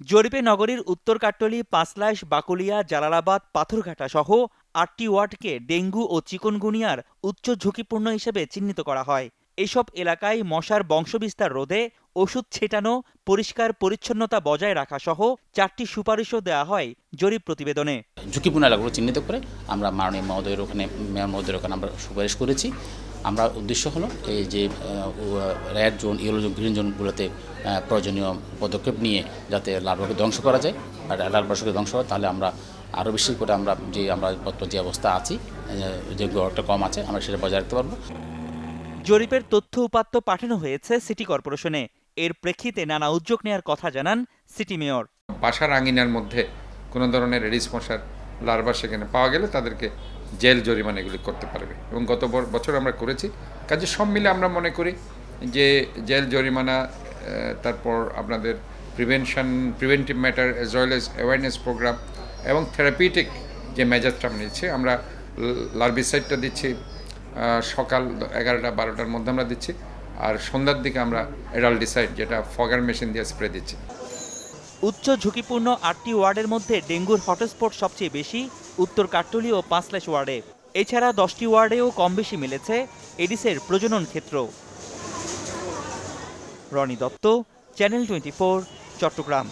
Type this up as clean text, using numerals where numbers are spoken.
জরিপে নগরীর উত্তর কাট্টলী, পাঁচলাইশ, বাকুলিয়া, জালালাবাদ, পাথরঘাটা সহ ৮টি ওয়ার্ডকে ডেঙ্গু ও চিকুনগুনিয়ার উচ্চ ঝুঁকিপূর্ণ হিসেবে চিহ্নিত করা হয়। এসব এলাকায় মশার বংশবিস্তার রোধে ওষুধ ছেটানো, পরিষ্কার পরিচ্ছন্নতা বজায় রাখা সহ ৪টি সুপারিশও দেওয়া হয় জরিপ প্রতিবেদনে। ঝুঁকিপূর্ণ এলাকাগুলো চিহ্নিত করে আমরা মাননীয় মহোদয়ের ওখানে, মেয়র মহোদয়ের ওখানে আমরা সুপারিশ করেছি। আমরা উদ্দেশ্য হলো এই যে red zone, yellow zone, green জোনগুলোতে প্রয়োজনীয় পদক্ষেপ নিয়ে যাতে লার্ভাকে ধ্বংস করা যায়। আর লার্ভাকে ধ্বংস হয় তাহলে আমরা আরও বেশি করে আমরা যে অবস্থা আছি, যে একটা কম আছে, আমরা সেটা বজায় রাখতে পারবো। জরিপের তথ্য উপাত্ত পাঠানো হয়েছে সিটি কর্পোরেশনে। এর প্রেক্ষিতে নানা উদ্যোগ নেওয়ার কথা জানান সিটি মেয়র। বাসার আঙিনার মধ্যে কোনো ধরনের এডিস মশার লার্ভা সেখানে পাওয়া গেলে তাদেরকে জেল জরিমানা এগুলি করতে পারবে, এবং গত বছর আমরা করেছি। কাজে সব মিলে আমরা মনে করি যে জেল জরিমানা, তারপর আপনাদের preventive matter as well as awareness program এবং থেরাপিউটিক যে মেজারটা আমরা নিচ্ছি, আমরা লার্ভিসাইডটা দিচ্ছি সকাল 11টা-12টার মধ্যে আমরা দিচ্ছি, আর সন্ধ্যার দিকে আমরা অ্যাডাল্টিসাইড, যেটা ফগার মেশিন দিয়ে স্প্রে দিচ্ছি। উচ্চ ঝুঁকিপূর্ণ ৮টি ওয়ার্ডের মধ্যে ডেঙ্গুর হটস্পট সবচেয়ে বেশি উত্তর কাট্টলী ও পাঁচলাইশ ওয়ার্ডে। এছাড়া 10টি ওয়ার্ডেও কম বেশি মিলেছে এডিসের প্রজনন ক্ষেত্র। রনি দত্ত, চ্যানেল 24, চট্টগ্রাম।